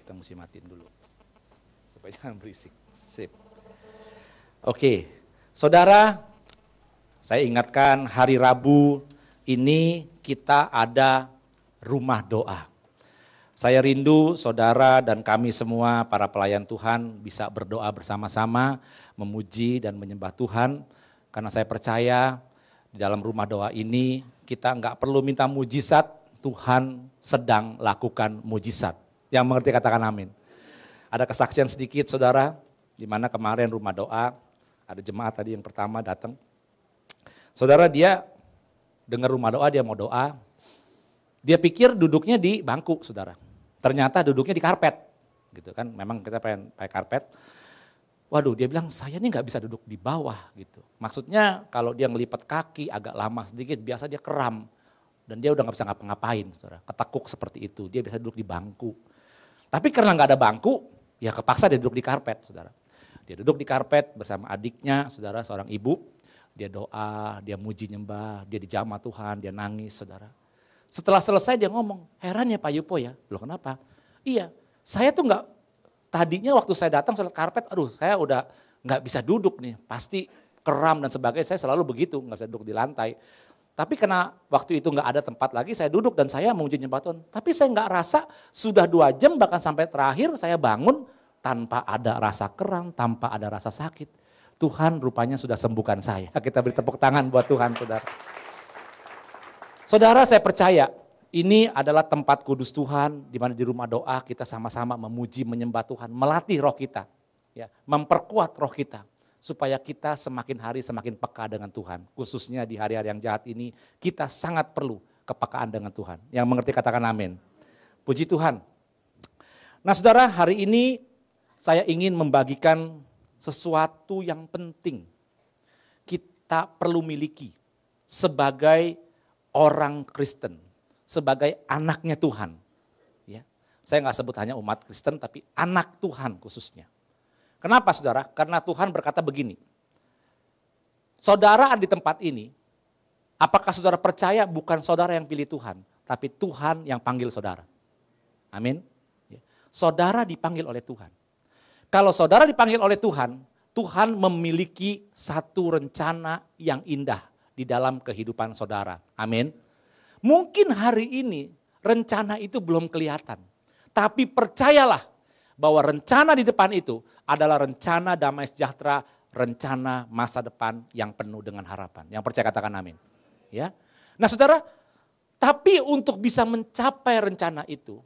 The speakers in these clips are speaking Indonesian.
kita mesti matiin dulu. Supaya jangan berisik. Sip. Oke, saudara, saya ingatkan hari Rabu ini kita ada rumah doa. Saya rindu saudara dan kami semua para pelayan Tuhan bisa berdoa bersama-sama, memuji dan menyembah Tuhan. Karena saya percaya di dalam rumah doa ini kita enggak perlu minta mujizat, Tuhan sedang lakukan mujizat. Yang mengerti katakan amin. Ada kesaksian sedikit saudara, di mana kemarin rumah doa, ada jemaat tadi yang pertama datang. Saudara dia dengar rumah doa, dia mau doa. Dia pikir duduknya di bangku, saudara. Ternyata duduknya di karpet, gitu kan. Memang kita pengen pakai karpet. Waduh, dia bilang saya ini nggak bisa duduk di bawah, gitu. Maksudnya kalau dia ngelipat kaki agak lama sedikit, biasa dia kram dan dia udah nggak bisa ngapa-ngapain, saudara. Ketekuk seperti itu, dia bisa duduk di bangku. Tapi karena nggak ada bangku, ya kepaksa dia duduk di karpet, saudara. Dia duduk di karpet bersama adiknya, saudara, seorang ibu. Dia doa, dia muji nyembah, dia dijamah Tuhan, dia nangis, saudara. Setelah selesai dia ngomong, heran ya Pak Yupo ya. Loh kenapa? Iya, saya tuh nggak, tadinya waktu saya datang sholat karpet, aduh saya udah nggak bisa duduk nih. Pasti kram dan sebagainya, saya selalu begitu, nggak bisa duduk di lantai. Tapi karena waktu itu nggak ada tempat lagi, saya duduk dan saya memuji nyembah Tuhan. Tapi saya nggak rasa sudah 2 jam bahkan sampai terakhir saya bangun tanpa ada rasa kram, tanpa ada rasa sakit. Tuhan rupanya sudah sembuhkan saya. Kita beri tepuk tangan buat Tuhan, saudara. Saudara, saya percaya ini adalah tempat kudus Tuhan, di mana di rumah doa kita sama-sama memuji, menyembah Tuhan, melatih roh kita, ya, memperkuat roh kita, supaya kita semakin hari semakin peka dengan Tuhan. Khususnya di hari-hari yang jahat ini, kita sangat perlu kepekaan dengan Tuhan. Yang mengerti katakan amin. Puji Tuhan. Nah saudara, hari ini saya ingin membagikan sesuatu yang penting kita perlu miliki sebagai orang Kristen, sebagai anaknya Tuhan. Ya, saya nggak sebut hanya umat Kristen, tapi anak Tuhan khususnya. Kenapa saudara? Karena Tuhan berkata begini, saudara ada di tempat ini, apakah saudara percaya bukan saudara yang pilih Tuhan, tapi Tuhan yang panggil saudara. Amin. Ya. Saudara dipanggil oleh Tuhan. Kalau saudara dipanggil oleh Tuhan, Tuhan memiliki satu rencana yang indah di dalam kehidupan saudara. Amin. Mungkin hari ini rencana itu belum kelihatan. Tapi percayalah bahwa rencana di depan itu adalah rencana damai sejahtera, rencana masa depan yang penuh dengan harapan. Yang percaya katakan amin. Ya. Nah saudara, tapi untuk bisa mencapai rencana itu,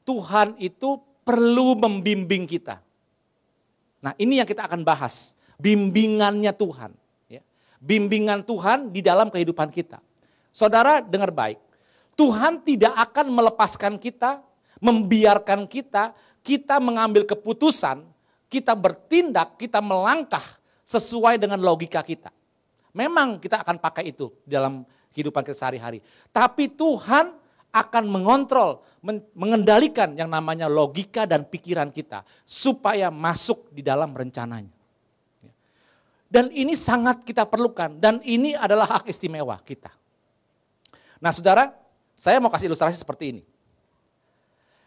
Tuhan itu perlu membimbing kita. Nah ini yang kita akan bahas, bimbingannya Tuhan. Bimbingan Tuhan di dalam kehidupan kita. Saudara dengar baik, Tuhan tidak akan melepaskan kita, membiarkan kita mengambil keputusan, kita bertindak, kita melangkah sesuai dengan logika kita. Memang kita akan pakai itu dalam kehidupan kita sehari-hari. Tapi Tuhan akan mengontrol, mengendalikan yang namanya logika dan pikiran kita supaya masuk di dalam rencananya. Dan ini sangat kita perlukan dan ini adalah hak istimewa kita. Nah saudara, saya mau kasih ilustrasi seperti ini.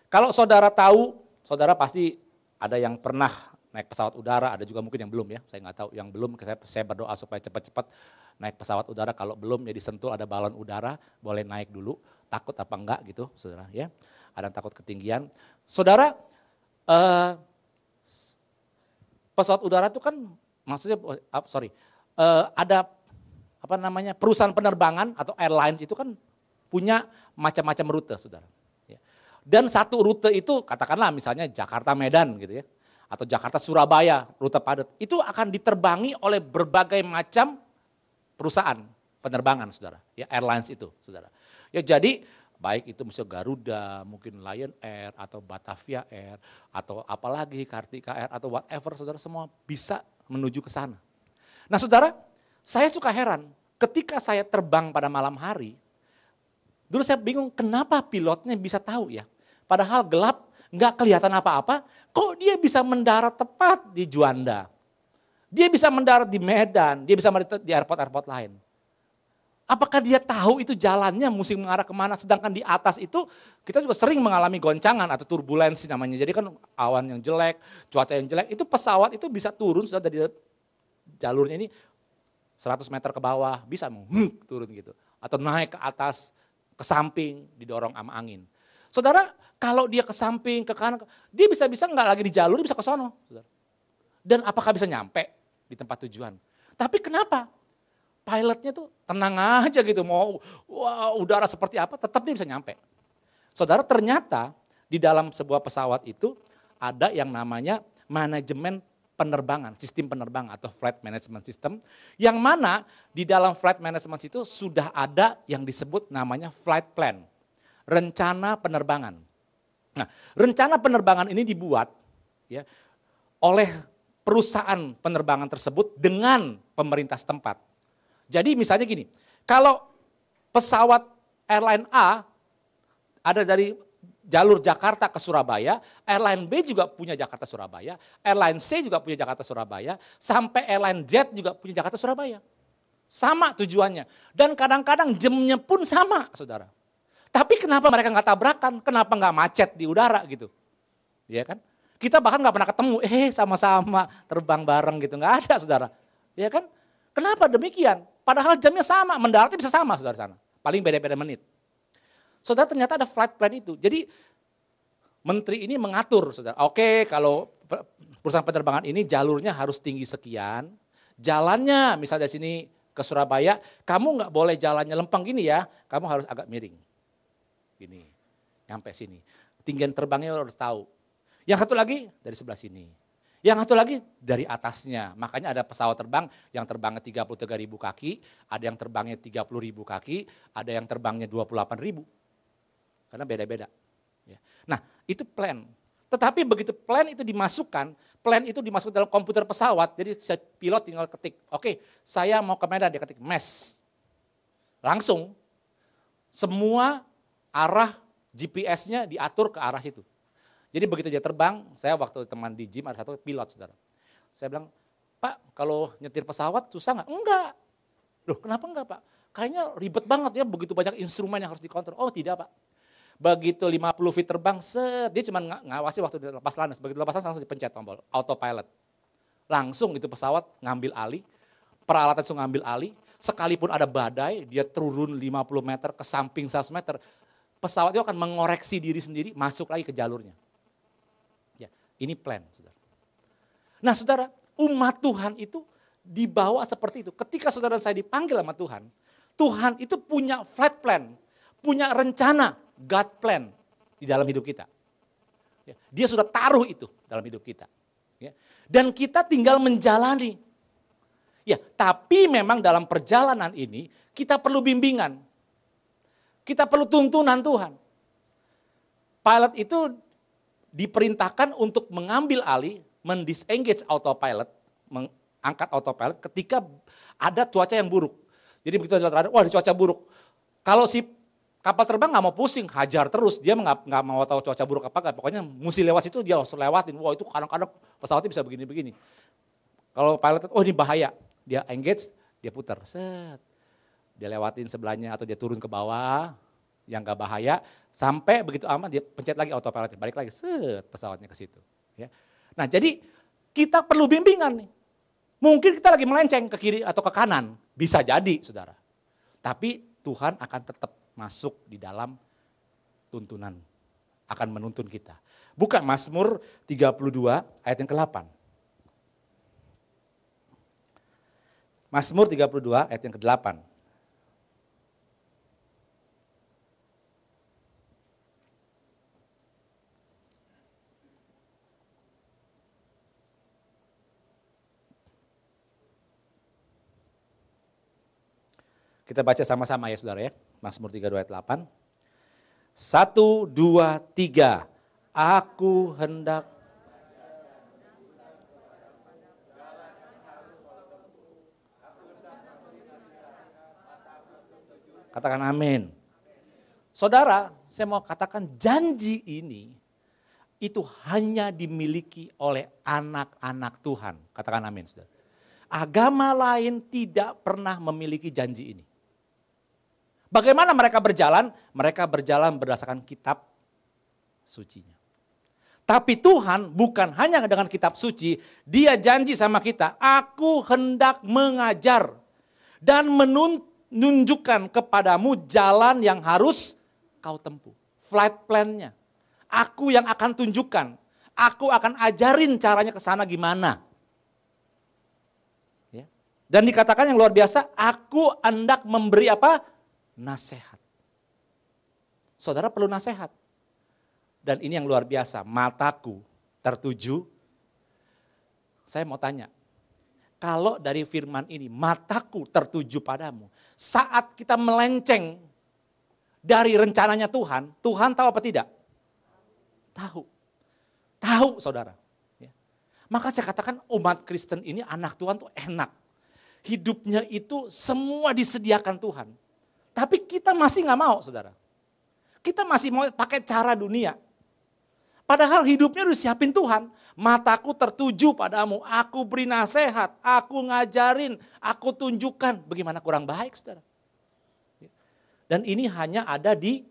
Kalau saudara tahu, saudara pasti ada yang pernah naik pesawat udara, ada juga mungkin yang belum ya. Saya nggak tahu yang belum, saya berdoa supaya cepat-cepat naik pesawat udara. Kalau belum ya di Sentul ada balon udara, boleh naik dulu. Takut apa enggak gitu saudara ya. Ada yang takut ketinggian. Saudara, pesawat udara itu kan maksudnya ada apa namanya perusahaan penerbangan atau airlines itu kan punya macam-macam rute saudara. Dan satu rute itu katakanlah misalnya Jakarta Medan gitu ya. Atau Jakarta Surabaya rute padat. Itu akan diterbangi oleh berbagai macam perusahaan penerbangan saudara. Ya airlines itu saudara. Ya jadi baik itu misalnya Garuda, mungkin Lion Air atau Batavia Air atau apalagi Kartika Air atau whatever saudara semua bisa menuju ke sana. Nah saudara, saya suka heran ketika saya terbang pada malam hari, dulu saya bingung kenapa pilotnya bisa tahu ya. Padahal gelap, nggak kelihatan apa-apa, kok dia bisa mendarat tepat di Juanda. Dia bisa mendarat di Medan, dia bisa mendarat di airport-airport lain. Apakah dia tahu itu jalannya mesti mengarah kemana? Sedangkan di atas itu kita juga sering mengalami goncangan atau turbulensi namanya. Jadi kan awan yang jelek, cuaca yang jelek, itu pesawat itu bisa turun sudah dari jalurnya ini 100 meter ke bawah, bisa turun gitu. Atau naik ke atas, ke samping, didorong sama angin. Saudara, kalau dia ke samping, ke kanan, dia bisa-bisa nggak lagi di jalur, dia bisa ke sono. Saudara. Dan apakah bisa nyampe di tempat tujuan? Tapi kenapa? Pilotnya tuh tenang aja gitu, mau udara seperti apa, tetap dia bisa nyampe. Saudara, ternyata di dalam sebuah pesawat itu ada yang namanya manajemen penerbangan, sistem penerbangan atau flight management system, yang mana di dalam flight management itu sudah ada yang disebut namanya flight plan, rencana penerbangan. Nah, rencana penerbangan ini dibuat ya oleh perusahaan penerbangan tersebut dengan pemerintah setempat. Jadi misalnya gini, kalau pesawat airline A ada dari jalur Jakarta ke Surabaya, airline B juga punya Jakarta Surabaya, airline C juga punya Jakarta Surabaya, sampai airline Z juga punya Jakarta Surabaya. Sama tujuannya. Dan kadang-kadang jamnya pun sama, saudara. Tapi kenapa mereka nggak tabrakan? Kenapa nggak macet di udara gitu? Ya kan? Kita bahkan nggak pernah ketemu, sama-sama terbang bareng gitu, nggak ada, saudara. Ya kan? Kenapa demikian? Padahal jamnya sama, mendaratnya bisa sama, saudara sana. Paling beda-beda menit. Saudara, ternyata ada flight plan itu. Jadi menteri ini mengatur, saudara. Oke, kalau perusahaan penerbangan ini jalurnya harus tinggi sekian. Jalannya misalnya dari sini ke Surabaya, kamu nggak boleh jalannya lempeng gini ya, kamu harus agak miring. Gini, sampai sini. Tinggian terbangnya harus tahu. Yang satu lagi dari sebelah sini. Yang satu lagi dari atasnya, makanya ada pesawat terbang yang terbangnya 33.000 kaki, ada yang terbangnya 30.000 kaki, ada yang terbangnya 28.000. Karena beda-beda. Nah, itu plan. Tetapi begitu plan itu dimasukkan dalam komputer pesawat, jadi pilot tinggal ketik, oke, saya mau ke Medan, dia ketik MES. Langsung, semua arah GPS-nya diatur ke arah situ. Jadi begitu dia terbang, saya waktu teman di gym ada satu pilot, saudara. Saya bilang, Pak, kalau nyetir pesawat susah nggak? Enggak. Loh, kenapa enggak, Pak? Kayaknya ribet banget ya, begitu banyak instrumen yang harus dikontrol. Oh tidak, Pak. Begitu 50 feet terbang, dia cuma ngawasi waktu lepas landas. Begitu lepas landas langsung dipencet tombol, autopilot. Langsung itu pesawat ngambil alih, peralatan langsung ngambil alih. Sekalipun ada badai, dia turun 50 meter ke samping 100 meter. Pesawat itu akan mengoreksi diri sendiri, masuk lagi ke jalurnya. Ini plan, saudara. Nah, saudara, umat Tuhan itu dibawa seperti itu. Ketika saudara dan saya dipanggil sama Tuhan, Tuhan itu punya flight plan, punya rencana, God plan di dalam hidup kita. Dia sudah taruh itu dalam hidup kita. Dan kita tinggal menjalani. Ya, tapi memang dalam perjalanan ini kita perlu bimbingan. Kita perlu tuntunan Tuhan. Pilot itu diperintahkan untuk mengambil alih, mendisengage autopilot, mengangkat autopilot ketika ada cuaca yang buruk. Jadi begitu ada cuaca buruk. Kalau si kapal terbang nggak mau pusing, hajar terus, dia nggak mau tahu cuaca buruk apa nggak. Pokoknya mesti lewat situ dia harus lewatin. Wah, itu kadang-kadang pesawatnya bisa begini-begini. Kalau pilot, ini bahaya, dia engage, dia putar, set, dia lewatin sebelahnya atau dia turun ke bawah. Yang gak bahaya, sampai begitu aman dia pencet lagi autopilotnya, balik lagi, set pesawatnya ke situ. Ya. Nah jadi kita perlu bimbingan nih. Mungkin kita lagi melenceng ke kiri atau ke kanan, bisa jadi saudara. Tapi Tuhan akan tetap masuk di dalam tuntunan, akan menuntun kita. Buka Mazmur 32 ayat yang ke-8. Mazmur 32 ayat yang ke-8. Kita baca sama-sama ya saudara ya. Mazmur 32 ayat 8. 1, 2, 3. Aku hendak. Katakan amin. Saudara, saya mau katakan janji ini itu hanya dimiliki oleh anak-anak Tuhan. Katakan amin saudara. Agama lain tidak pernah memiliki janji ini. Bagaimana mereka berjalan? Mereka berjalan berdasarkan kitab sucinya. Tapi Tuhan bukan hanya dengan kitab suci, dia janji sama kita, aku hendak mengajar dan menunjukkan kepadamu jalan yang harus kau tempuh. Flight plan-nya. Aku yang akan tunjukkan, aku akan ajarin caranya ke sana gimana. Ya. Dan dikatakan yang luar biasa, aku hendak memberi apa? Nasihat. Saudara perlu nasihat. Dan ini yang luar biasa, mataku tertuju. Saya mau tanya, kalau dari firman ini, mataku tertuju padamu. Saat kita melenceng dari rencananya Tuhan, Tuhan tahu apa tidak? Tahu. Tahu saudara. Ya. Maka saya katakan umat Kristen ini anak Tuhan tuh enak. Hidupnya itu semua disediakan Tuhan. Tapi kita masih gak mau saudara. Kita masih mau pakai cara dunia. Padahal hidupnya udah siapin Tuhan. Mataku tertuju padamu, aku beri nasihat, aku ngajarin, aku tunjukkan. Bagaimana kurang baik saudara. Dan ini hanya ada di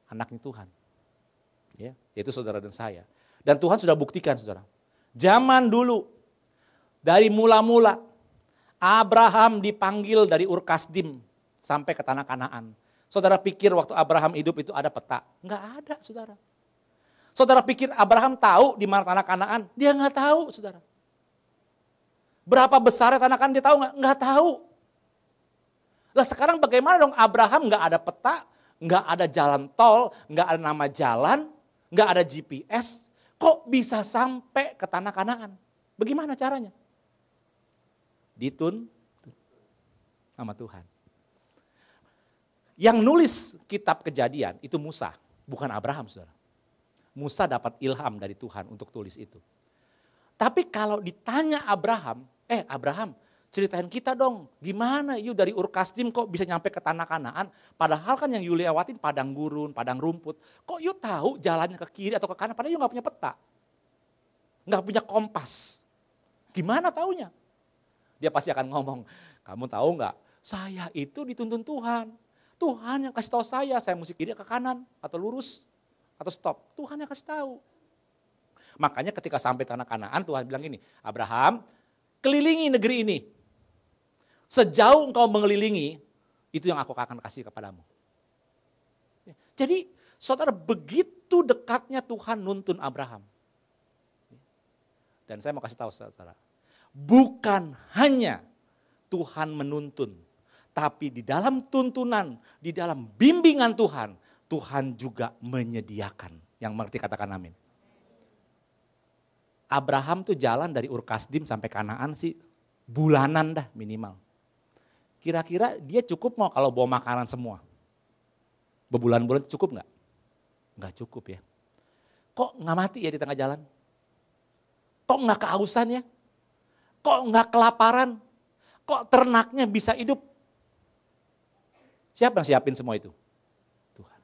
anaknya Tuhan. Ya, yaitu saudara dan saya. Dan Tuhan sudah buktikan saudara. Zaman dulu, dari mula-mula, Abraham dipanggil dari Ur Kasdim sampai ke tanah Kanaan. Saudara pikir waktu Abraham hidup itu ada peta? Enggak ada saudara. Saudara pikir Abraham tahu di mana tanah Kanaan? Dia enggak tahu saudara. Berapa besarnya tanah Kanaan dia tahu enggak? Enggak tahu. Lah sekarang bagaimana dong Abraham enggak ada peta, enggak ada jalan tol, enggak ada nama jalan, enggak ada GPS. Kok bisa sampai ke tanah Kanaan? Bagaimana caranya? Ditun sama Tuhan. Yang nulis kitab Kejadian itu Musa, bukan Abraham saudara. Musa dapat ilham dari Tuhan untuk tulis itu. Tapi kalau ditanya Abraham, Abraham ceritain kita dong, gimana you dari Ur Kasdim kok bisa nyampe ke tanah Kanaan? Padahal kan yang you lewatin padang gurun, padang rumput. Kok you tahu jalannya ke kiri atau ke kanan? Padahal you gak punya peta. Gak punya kompas. Gimana taunya? Dia pasti akan ngomong, kamu tahu gak? Saya itu dituntun Tuhan. Tuhan yang kasih tahu saya mesti kiri ke kanan atau lurus atau stop. Tuhan yang kasih tahu. Makanya ketika sampai tanah Kanaan Tuhan bilang gini, Abraham kelilingi negeri ini. Sejauh engkau mengelilingi, itu yang aku akan kasih kepadamu. Jadi saudara begitu dekatnya Tuhan nuntun Abraham. Dan saya mau kasih tahu saudara, bukan hanya Tuhan menuntun, tapi di dalam tuntunan, di dalam bimbingan Tuhan, Tuhan juga menyediakan. Yang mengerti katakan amin. Abraham tuh jalan dari Ur Kasdim sampai Kanaan sih bulanan dah minimal. Kira-kira dia cukup mau kalau bawa makanan semua? Berbulan-bulan cukup nggak? Nggak cukup ya. Kok nggak mati ya di tengah jalan? Kok nggak kehausan ya? Kok nggak kelaparan? Kok ternaknya bisa hidup? Siapa yang siapin semua itu? Tuhan.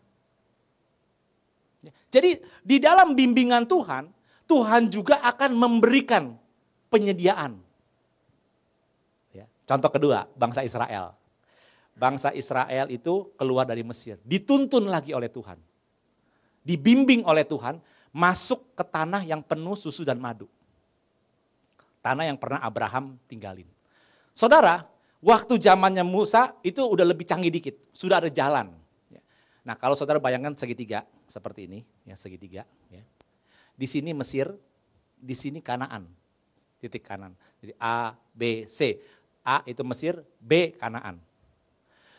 Jadi di dalam bimbingan Tuhan, Tuhan juga akan memberikan penyediaan. Ya. Contoh kedua, bangsa Israel. Bangsa Israel itu keluar dari Mesir, dituntun lagi oleh Tuhan. Dibimbing oleh Tuhan, masuk ke tanah yang penuh susu dan madu. Tanah yang pernah Abraham tinggalin. Saudara, waktu zamannya Musa itu udah lebih canggih dikit, sudah ada jalan. Nah kalau saudara bayangkan segitiga seperti ini, ya segitiga. Ya. Di sini Mesir, di sini Kanaan, titik kanan. Jadi A, B, C. A itu Mesir, B Kanaan.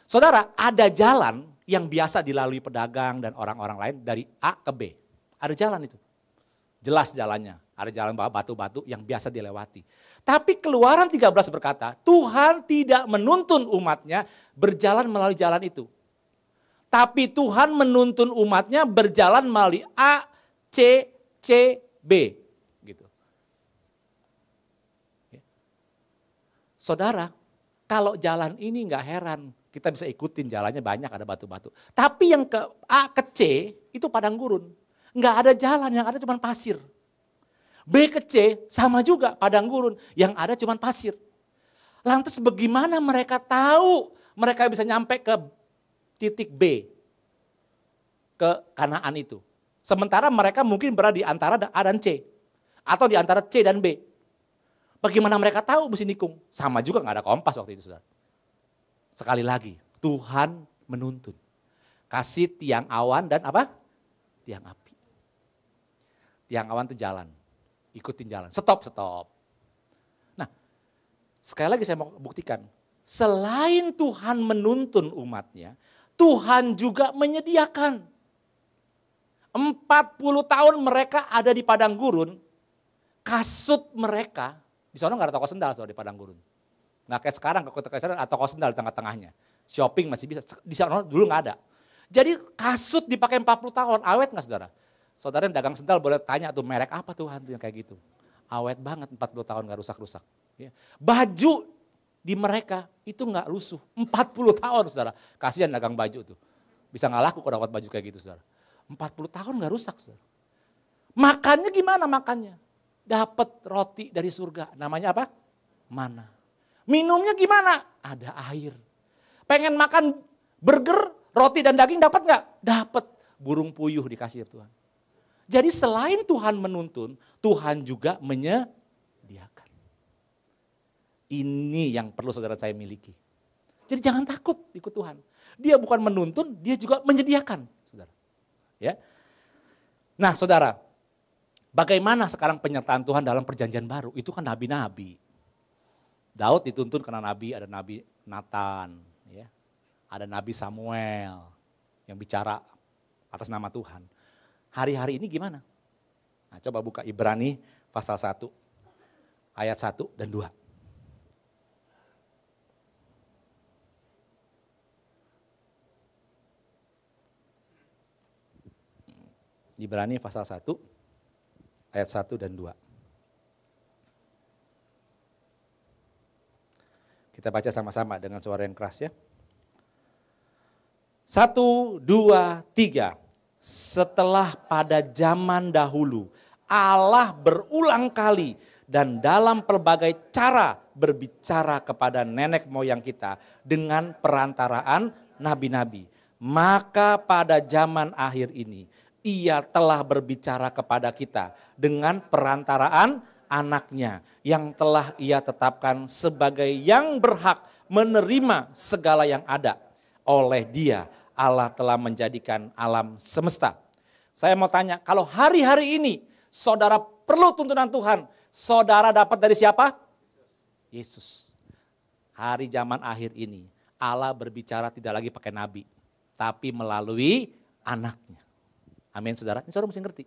Saudara ada jalan yang biasa dilalui pedagang dan orang-orang lain dari A ke B. Ada jalan itu, jelas jalannya. Ada jalan batu-batu yang biasa dilewati. Tapi Keluaran 13 berkata, Tuhan tidak menuntun umatnya berjalan melalui jalan itu. Tapi Tuhan menuntun umatnya berjalan melalui A, C, C, B. Gitu. Saudara, kalau jalan ini nggak heran, kita bisa ikutin jalannya banyak ada batu-batu. Tapi yang ke A ke C itu padang gurun. Nggak ada jalan, yang ada cuma pasir. B ke C sama juga padang gurun, yang ada cuma pasir. Lantas bagaimana mereka tahu mereka bisa nyampe ke titik B ke Kanaan itu. Sementara mereka mungkin berada di antara A dan C. Atau di antara C dan B. Bagaimana mereka tahu mesti nikung? Sama juga gak ada kompas waktu itu, saudara. Sekali lagi, Tuhan menuntun. Kasih tiang awan dan apa? Tiang api. Tiang awan itu jalan. Ikutin jalan. Stop. Nah, sekali lagi saya mau buktikan. Selain Tuhan menuntun umatnya, Tuhan juga menyediakan. 40 tahun mereka ada di padang gurun, kasut mereka, di sana nggak ada toko sendal di padang gurun. Nggak kayak sekarang, ke kota Kaisar ada toko sendal di tengah-tengahnya. Shopping masih bisa, di sana dulu nggak ada. Jadi kasut dipakai 40 tahun, awet nggak saudara? Saudara yang dagang sendal boleh tanya tuh merek apa Tuhan tuh yang kayak gitu. Awet banget 40 tahun nggak rusak-rusak. Baju di mereka itu nggak lusuh, 40 tahun saudara. Kasihan dagang baju tuh, bisa nggak laku kalau dapat baju kayak gitu saudara. 40 tahun nggak rusak saudara. Makannya gimana makannya? Dapat roti dari surga, namanya apa? Mana. Minumnya gimana? Ada air. Pengen makan burger, roti dan daging dapat nggak? Dapat. Burung puyuh dikasih Tuhan. Jadi selain Tuhan menuntun, Tuhan juga menyediakan. Ini yang perlu saudara saya miliki. Jadi jangan takut ikut Tuhan. Dia bukan menuntun, dia juga menyediakan, saudara. Ya. Nah, saudara, bagaimana sekarang penyertaan Tuhan dalam perjanjian baru? Itu kan nabi-nabi. Daud dituntun karena nabi, ada nabi Nathan, ya. Ada nabi Samuel yang bicara atas nama Tuhan. Hari-hari ini gimana? Nah, coba buka Ibrani pasal 1, ayat 1 dan 2. Ibrani pasal 1, ayat 1 dan 2. Kita baca sama-sama dengan suara yang keras ya. 1, 2, 3. Setelah pada zaman dahulu Allah berulang kali dan dalam pelbagai cara berbicara kepada nenek moyang kita dengan perantaraan nabi-nabi. Maka pada zaman akhir ini Ia telah berbicara kepada kita dengan perantaraan anaknya yang telah Ia tetapkan sebagai yang berhak menerima segala yang ada. Oleh Dia Allah telah menjadikan alam semesta. Saya mau tanya, kalau hari-hari ini saudara perlu tuntunan Tuhan, saudara dapat dari siapa? Yesus. Hari zaman akhir ini Allah berbicara tidak lagi pakai nabi, tapi melalui anaknya. Amin saudara, ini saudara mesti ngerti.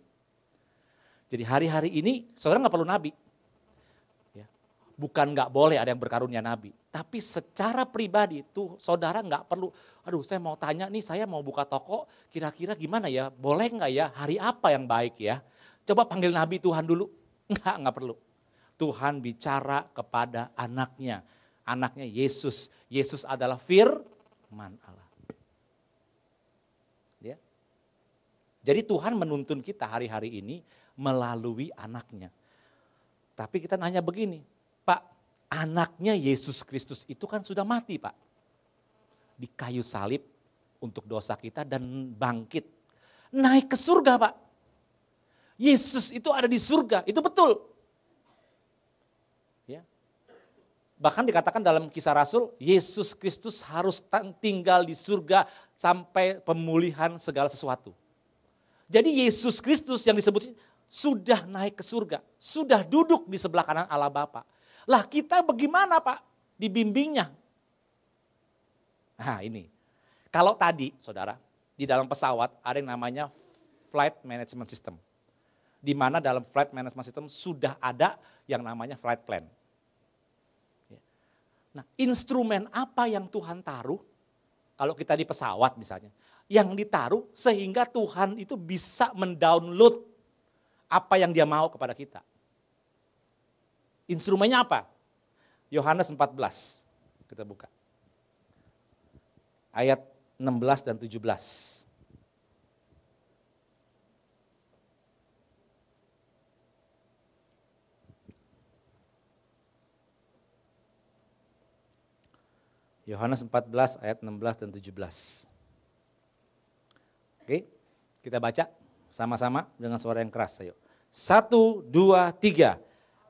Jadi hari-hari ini saudara gak perlu nabi. Bukan gak boleh ada yang berkarunia nabi. Tapi secara pribadi tuh saudara gak perlu, aduh saya mau tanya nih, saya mau buka toko, kira-kira gimana ya, boleh gak ya, hari apa yang baik ya. Coba panggil nabi Tuhan dulu. Enggak perlu. Tuhan bicara kepada anaknya. Anaknya Yesus. Yesus adalah firman Allah. Ya. Jadi Tuhan menuntun kita hari-hari ini melalui anaknya. Tapi kita nanya begini, Pak, anaknya Yesus Kristus itu kan sudah mati Pak. Di kayu salib untuk dosa kita dan bangkit. Naik ke surga Pak. Yesus itu ada di surga, itu betul. Ya. Bahkan dikatakan dalam Kisah Rasul, Yesus Kristus harus tinggal di surga sampai pemulihan segala sesuatu. Jadi Yesus Kristus yang disebut sudah naik ke surga, sudah duduk di sebelah kanan Allah Bapa. Lah kita bagaimana Pak dibimbingnya? Nah ini, kalau tadi saudara di dalam pesawat ada yang namanya flight management system. Di mana dalam flight management system sudah ada yang namanya flight plan. Nah instrumen apa yang Tuhan taruh, kalau kita di pesawat misalnya, yang ditaruh sehingga Tuhan itu bisa mendownload apa yang Dia mau kepada kita. Instrumennya apa? Yohanes 14, kita buka. Ayat 16 dan 17. Yohanes 14 ayat 16 dan 17. Oke, kita baca sama-sama dengan suara yang keras. Ayo. 1, 2, 3.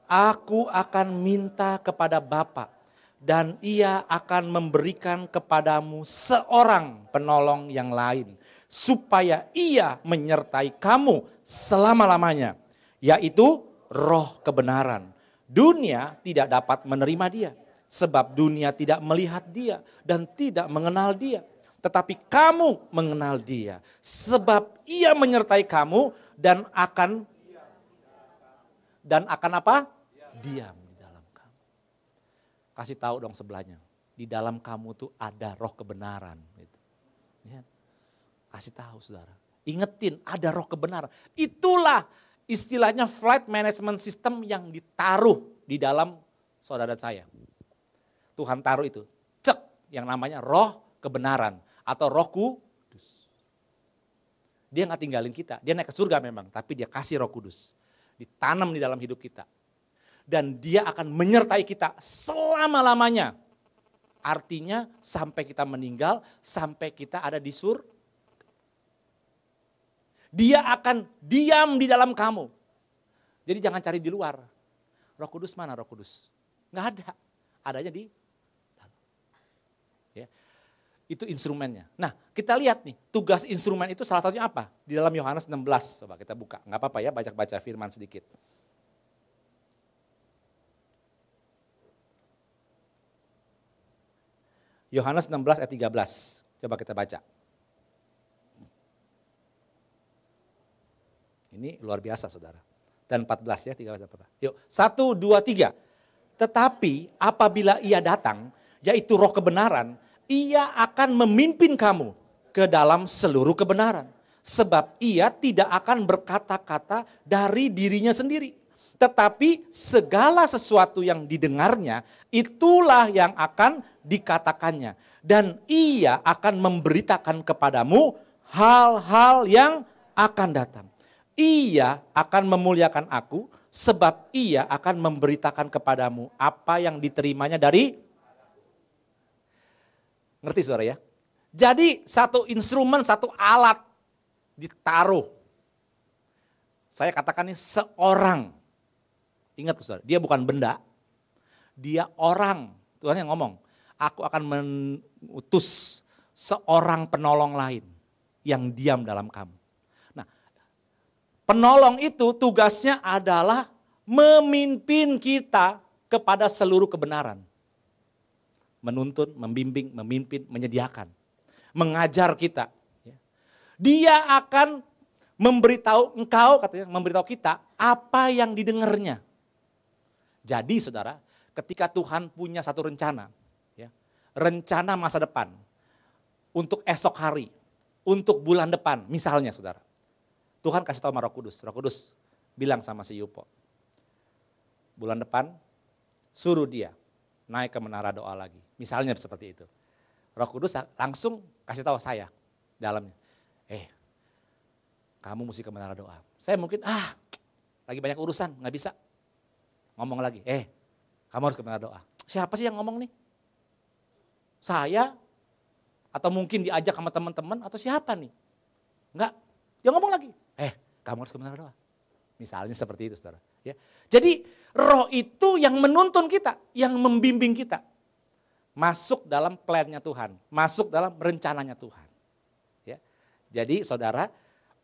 Aku akan minta kepada Bapa dan Ia akan memberikan kepadamu seorang penolong yang lain, supaya Ia menyertai kamu selama-lamanya, yaitu Roh kebenaran. Dunia tidak dapat menerima Dia, sebab dunia tidak melihat Dia dan tidak mengenal Dia. Tetapi kamu mengenal Dia, sebab Ia menyertai kamu dan akan apa? Diam di dalam kamu. Kasih tahu dong sebelahnya, di dalam kamu tuh ada roh kebenaran. Gitu. Ya. Kasih tahu saudara, ingetin ada roh kebenaran. Itulah istilahnya flight management system yang ditaruh di dalam saudara saya. Tuhan taruh itu, cek yang namanya roh kebenaran atau Roh Kudus. Dia nggak tinggalin kita, dia naik ke surga memang, tapi dia kasih Roh Kudus. Ditanam di dalam hidup kita. Dan dia akan menyertai kita selama-lamanya. Artinya sampai kita meninggal, sampai kita ada di surga. Dia akan diam di dalam kamu. Jadi jangan cari di luar. Roh Kudus mana Roh Kudus? Nggak ada. Adanya di dalam. Ya. Itu instrumennya. Nah kita lihat nih, tugas instrumen itu salah satunya apa? Di dalam Yohanes 16, coba kita buka. Nggak apa-apa ya, baca-baca firman sedikit. Yohanes 16 ayat 13, coba kita baca. Ini luar biasa saudara. Dan 14 ya, 13 apa? Yuk, 1, 2, 3. Tetapi apabila Ia datang, yaitu Roh kebenaran, Ia akan memimpin kamu ke dalam seluruh kebenaran. Sebab Ia tidak akan berkata-kata dari dirinya sendiri. Tetapi segala sesuatu yang didengarnya, itulah yang akan dikatakannya. Dan Ia akan memberitakan kepadamu hal-hal yang akan datang. Ia akan memuliakan aku, sebab Ia akan memberitakan kepadamu apa yang diterimanya dari... Ngerti saudara ya? Jadi satu instrumen, satu alat ditaruh. Saya katakan ini seorang. Ingat saudara, dia bukan benda, dia orang. Tuhan yang ngomong, aku akan mengutus seorang penolong lain yang diam dalam kamu. Nah, penolong itu tugasnya adalah memimpin kita kepada seluruh kebenaran. Menuntun, membimbing, memimpin, menyediakan. Mengajar kita. Dia akan memberitahu engkau, katanya memberitahu kita apa yang didengarnya. Jadi saudara, ketika Tuhan punya satu rencana, ya, rencana masa depan, untuk esok hari, untuk bulan depan, misalnya saudara. Tuhan kasih tahu sama Roh Kudus bilang sama si Yupo, bulan depan suruh dia naik ke menara doa lagi. Misalnya seperti itu. Roh Kudus langsung kasih tahu saya dalamnya, kamu mesti ke menara doa. Saya mungkin, lagi banyak urusan, nggak bisa. Ngomong lagi, kamu harus ke menara doa. Siapa sih yang ngomong nih? Saya? Atau mungkin diajak sama teman-teman atau siapa nih? Enggak, dia ngomong lagi, kamu harus ke menara doa. Misalnya seperti itu saudara. Ya. Jadi roh itu yang menuntun kita, yang membimbing kita. Masuk dalam plan-nya Tuhan, masuk dalam rencananya Tuhan. Ya. Jadi saudara,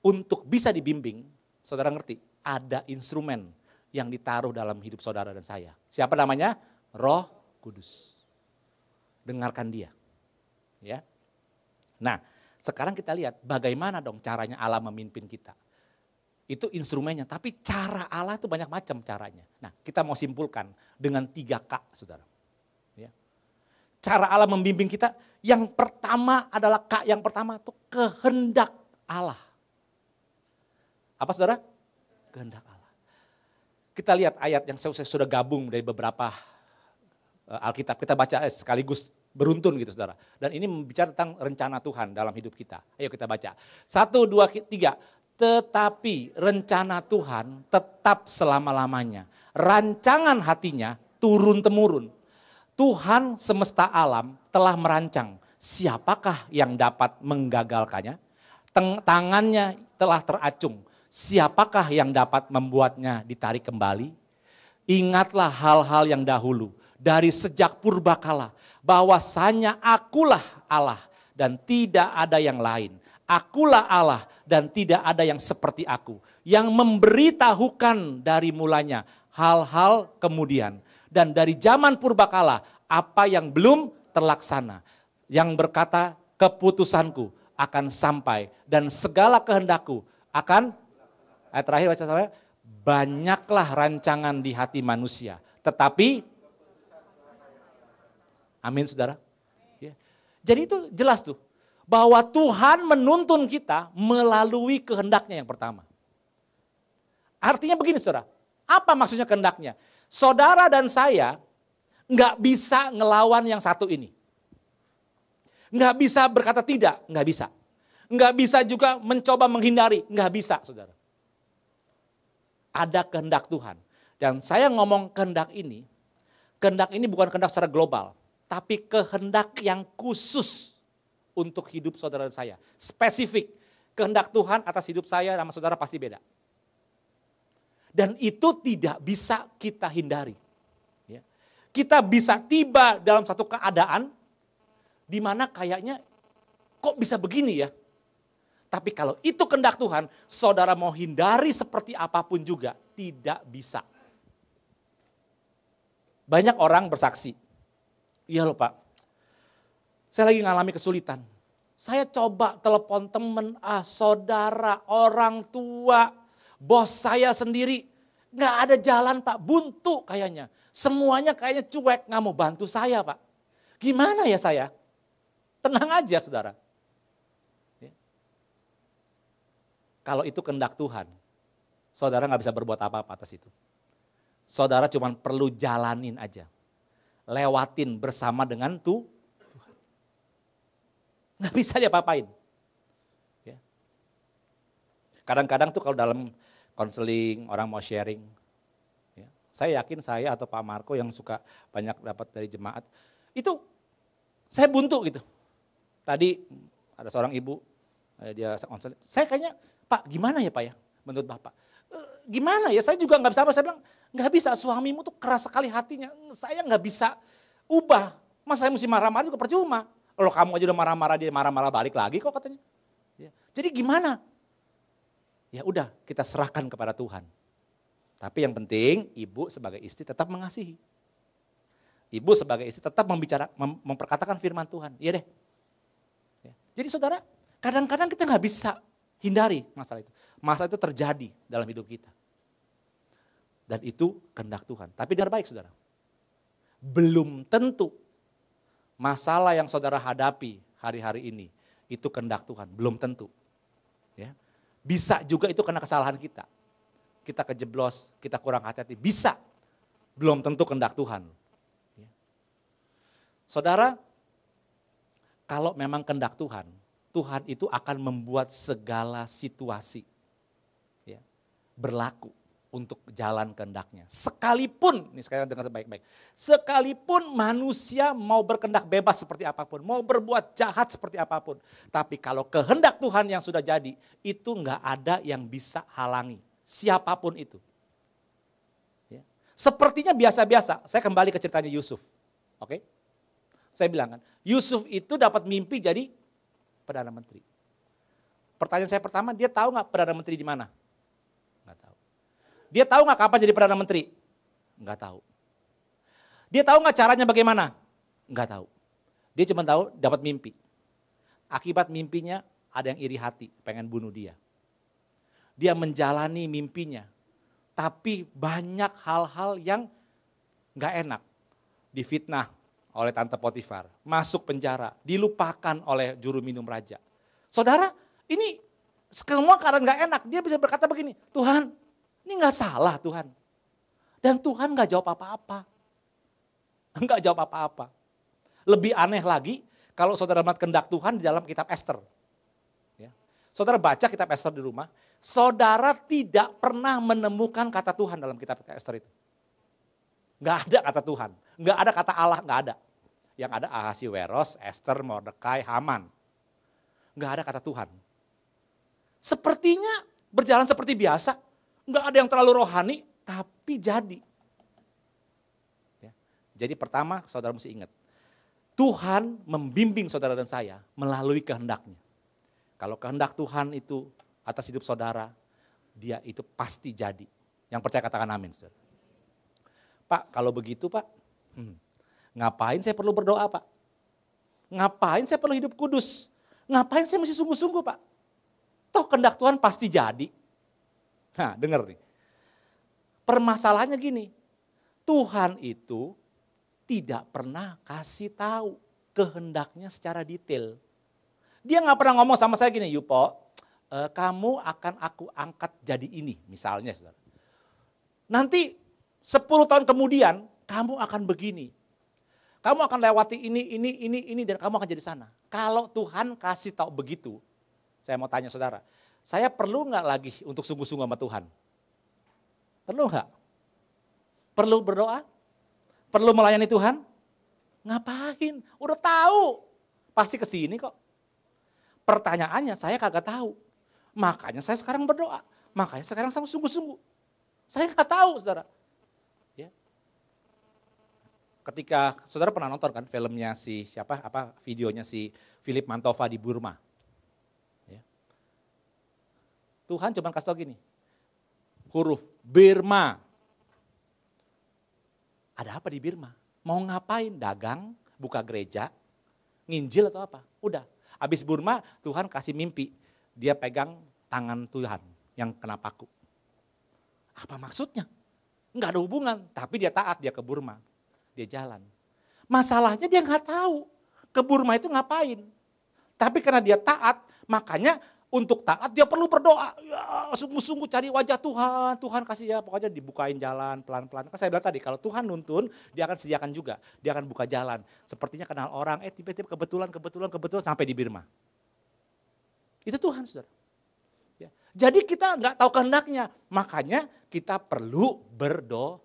untuk bisa dibimbing, saudara ngerti, ada instrumen yang ditaruh dalam hidup saudara dan saya. Siapa namanya? Roh Kudus. Dengarkan dia. Ya. Nah, sekarang kita lihat bagaimana dong caranya Allah memimpin kita. Itu instrumennya, tapi cara Allah itu banyak macam caranya. Nah, kita mau simpulkan dengan 3K, saudara. Ya. Cara Allah membimbing kita, yang pertama adalah K, yang pertama itu kehendak Allah. Apa saudara? Kehendak Allah. Kita lihat ayat yang saya sudah gabung dari beberapa Alkitab. Kita baca sekaligus beruntun gitu saudara. Dan ini bicara tentang rencana Tuhan dalam hidup kita. Ayo kita baca. 1, 2, 3. Tetapi rencana Tuhan tetap selama-lamanya. Rancangan hatinya turun-temurun. Tuhan semesta alam telah merancang. Siapakah yang dapat menggagalkannya? tangannya telah teracung. Siapakah yang dapat membuatnya ditarik kembali? Ingatlah hal-hal yang dahulu dari sejak purbakala, bahwasanya akulah Allah dan tidak ada yang lain. Akulah Allah dan tidak ada yang seperti aku, yang memberitahukan dari mulanya hal-hal kemudian. Dan dari zaman purbakala apa yang belum terlaksana, yang berkata keputusanku akan sampai dan segala kehendakku akan, ayat terakhir baca saya, banyaklah rancangan di hati manusia, tetapi, amin saudara. Ya. Jadi itu jelas tuh, bahwa Tuhan menuntun kita melalui kehendaknya yang pertama. Artinya begini saudara, apa maksudnya kehendaknya? Saudara dan saya nggak bisa ngelawan yang satu ini. Nggak bisa berkata tidak, nggak bisa. Nggak bisa juga mencoba menghindari, nggak bisa saudara. Ada kehendak Tuhan. Dan saya ngomong kehendak ini bukan kehendak secara global, tapi kehendak yang khusus untuk hidup saudara dan saya. Spesifik, kehendak Tuhan atas hidup saya sama saudara pasti beda. Dan itu tidak bisa kita hindari. Ya. Kita bisa tiba dalam satu keadaan di mana kayaknya kok bisa begini ya. Tapi kalau itu kehendak Tuhan, saudara mau hindari seperti apapun juga tidak bisa. Banyak orang bersaksi, iya loh Pak, saya lagi ngalami kesulitan. Saya coba telepon temen, saudara, orang tua, bos saya sendiri, nggak ada jalan Pak, buntu kayaknya. Semuanya kayaknya cuek, nggak mau bantu saya Pak. Gimana ya saya? Tenang aja saudara. Ya. Kalau itu kehendak Tuhan, saudara nggak bisa berbuat apa-apa atas itu. Saudara cuma perlu jalanin aja. Lewatin bersama dengan Tuhan. Nggak bisa dia apa-apain. Ya. Kadang-kadang tuh kalau dalam konseling, orang mau sharing. Ya. Saya yakin saya atau Pak Marco yang suka banyak dapat dari jemaat. Itu saya buntu gitu. Tadi ada seorang ibu, dia konseling. Saya kayaknya, Pak gimana ya Pak ya menurut Bapak? Gimana ya, saya juga nggak bisa apa, saya bilang nggak bisa, suamimu tuh keras sekali hatinya, saya nggak bisa ubah, mas saya mesti marah-marah juga percuma. Kalau kamu aja udah marah-marah, dia marah-marah balik lagi kok katanya. Ya. Jadi gimana? Ya udah kita serahkan kepada Tuhan. Tapi yang penting ibu sebagai istri tetap mengasihi. Ibu sebagai istri tetap memperkatakan firman Tuhan. Iya deh. Ya. Jadi saudara, kadang-kadang kita nggak bisa hindari masalah itu. Masalah itu terjadi dalam hidup kita. Dan itu kehendak Tuhan. Tapi dengar baik saudara. Belum tentu masalah yang saudara hadapi hari-hari ini itu kehendak Tuhan. Belum tentu. Ya. Bisa juga itu karena kesalahan kita. Kita kejeblos, kita kurang hati-hati. Bisa. Belum tentu kehendak Tuhan. Ya. Saudara, kalau memang kehendak Tuhan, Tuhan itu akan membuat segala situasi ya, berlaku untuk jalan kehendaknya. Sekalipun, ini sekalian dengar baik-baik, sekalipun manusia mau berkehendak bebas seperti apapun, mau berbuat jahat seperti apapun, tapi kalau kehendak Tuhan yang sudah jadi, itu enggak ada yang bisa halangi, siapapun itu. Ya. Sepertinya biasa-biasa, saya kembali ke ceritanya Yusuf. Oke? Saya bilang kan, Yusuf itu dapat mimpi jadi Perdana Menteri. Pertanyaan saya pertama, dia tahu nggak Perdana Menteri di mana? Nggak tahu. Dia tahu nggak kapan jadi Perdana Menteri? Nggak tahu. Dia tahu nggak caranya bagaimana? Nggak tahu. Dia cuma tahu dapat mimpi. Akibat mimpinya ada yang iri hati, pengen bunuh dia. Dia menjalani mimpinya, tapi banyak hal-hal yang nggak enak. Difitnah oleh Tante Potifar, masuk penjara, dilupakan oleh juru minum raja. Saudara, ini semua keadaan gak enak, dia bisa berkata begini, Tuhan, ini gak salah Tuhan. Dan Tuhan gak jawab apa-apa. Gak jawab apa-apa. Lebih aneh lagi, kalau saudara melihat kehendak Tuhan di dalam kitab Esther. Ya. Saudara baca kitab Esther di rumah, saudara tidak pernah menemukan kata Tuhan dalam kitab Esther itu. Gak ada kata Tuhan, gak ada kata Allah, gak ada. Yang ada Ahasiweros, Esther, Mordekai, Haman. Gak ada kata Tuhan. Sepertinya berjalan seperti biasa, nggak ada yang terlalu rohani, tapi jadi. Ya. Jadi pertama saudara mesti ingat, Tuhan membimbing saudara dan saya melalui kehendaknya. Kalau kehendak Tuhan itu atas hidup saudara, dia itu pasti jadi. Yang percaya katakan amin, saudara. Pak, kalau begitu Pak, ngapain saya perlu berdoa Pak? Ngapain saya perlu hidup kudus? Ngapain saya mesti sungguh-sungguh Pak? Toh kehendak Tuhan pasti jadi. Nah dengar nih, permasalahannya gini, Tuhan itu tidak pernah kasih tahu kehendaknya secara detail. Dia nggak pernah ngomong sama saya gini, Yupo, kamu akan aku angkat jadi ini, misalnya. Saudara. Nanti 10 tahun kemudian kamu akan begini. Kamu akan lewati ini, dan kamu akan jadi sana. Kalau Tuhan kasih tahu begitu, saya mau tanya saudara, saya perlu nggak lagi untuk sungguh-sungguh sama Tuhan? Perlu nggak? Perlu berdoa? Perlu melayani Tuhan? Ngapain? Udah tahu. Pasti ke sini kok. Pertanyaannya saya kagak tahu. Makanya saya sekarang berdoa. Makanya sekarang saya sungguh-sungguh. Saya nggak tahu, saudara. Ya. Ketika saudara pernah nonton kan filmnya si videonya si Philip Mantova di Burma. Ya. Tuhan cuma kasih tahu gini. Huruf Birma. Ada apa di Birma? Mau ngapain? Dagang, buka gereja, nginjil atau apa? Udah. Habis Burma, Tuhan kasih mimpi. Dia pegang tangan Tuhan yang kena paku. Apa maksudnya? Enggak ada hubungan, tapi dia taat, dia ke Burma. Dia jalan. Masalahnya dia nggak tahu ke Burma itu ngapain. Tapi karena dia taat, makanya untuk taat dia perlu berdoa. Ya, sungguh-sungguh cari wajah Tuhan. Tuhan kasih ya, pokoknya dibukain jalan pelan-pelan. Kan saya bilang tadi, kalau Tuhan nuntun, dia akan sediakan juga. Dia akan buka jalan. Sepertinya kenal orang, tiba-tiba kebetulan sampai di Birma. Itu Tuhan, saudara. Ya. Jadi kita nggak tahu kehendaknya. Makanya kita perlu berdoa.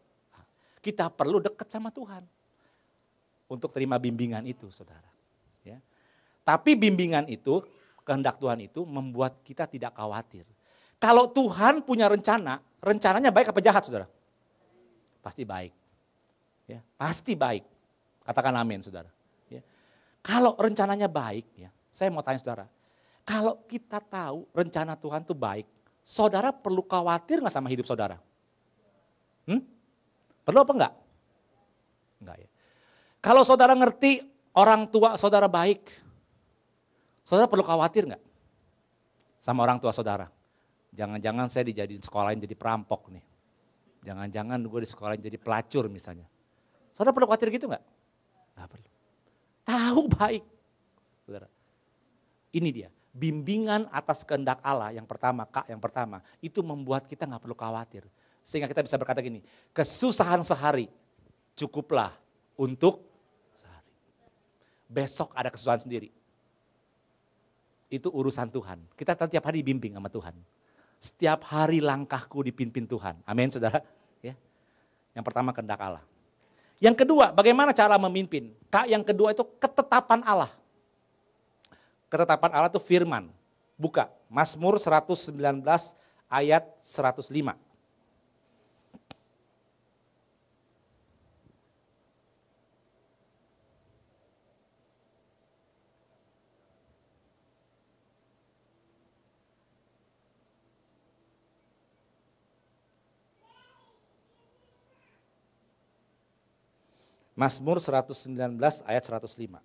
Kita perlu dekat sama Tuhan. Untuk terima bimbingan itu, saudara. Ya. Tapi bimbingan itu, kehendak Tuhan itu membuat kita tidak khawatir. Kalau Tuhan punya rencana, rencananya baik apa jahat, saudara? Pasti baik. Ya, pasti baik. Katakan amin, saudara. Ya. Kalau rencananya baik, ya, saya mau tanya saudara, kalau kita tahu rencana Tuhan itu baik, saudara perlu khawatir nggak sama hidup saudara? Perlu apa enggak? Enggak ya. Kalau saudara ngerti orang tua saudara baik, saudara perlu khawatir nggak sama orang tua saudara? Jangan-jangan saya dijadiin sekolahin jadi perampok nih. Jangan-jangan gue di sekolahin jadi pelacur misalnya. Saudara perlu khawatir gitu nggak? Nggak perlu. Tahu baik. Saudara. Ini dia, bimbingan atas kehendak Allah yang pertama, itu membuat kita nggak perlu khawatir. Sehingga kita bisa berkata gini, kesusahan sehari cukuplah untuk sehari. Besok ada kesusahan sendiri. Itu urusan Tuhan. Kita tiap hari dibimbing sama Tuhan. Setiap hari langkahku dipimpin Tuhan. Amin, saudara. Ya. Yang pertama kehendak Allah. Yang kedua, bagaimana cara memimpin? Yang kedua itu ketetapan Allah. Ketetapan Allah itu firman. Buka Mazmur 119 ayat 105. Mazmur 119 ayat 105.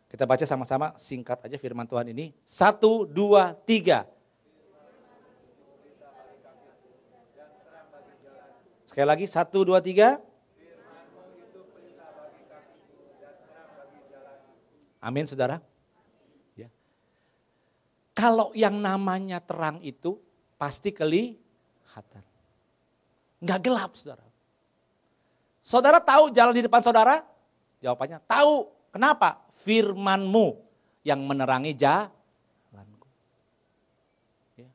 Kita baca sama-sama, singkat aja firman Tuhan ini. 1, 2, 3. Sekali lagi, 1, 2, 3. Amin, saudara. Ya. Kalau yang namanya terang itu pasti kelihatan. Enggak gelap, saudara. Saudara tahu jalan di depan saudara? Jawabannya tahu. Kenapa? Firman-Mu yang menerangi jalanku. Ya.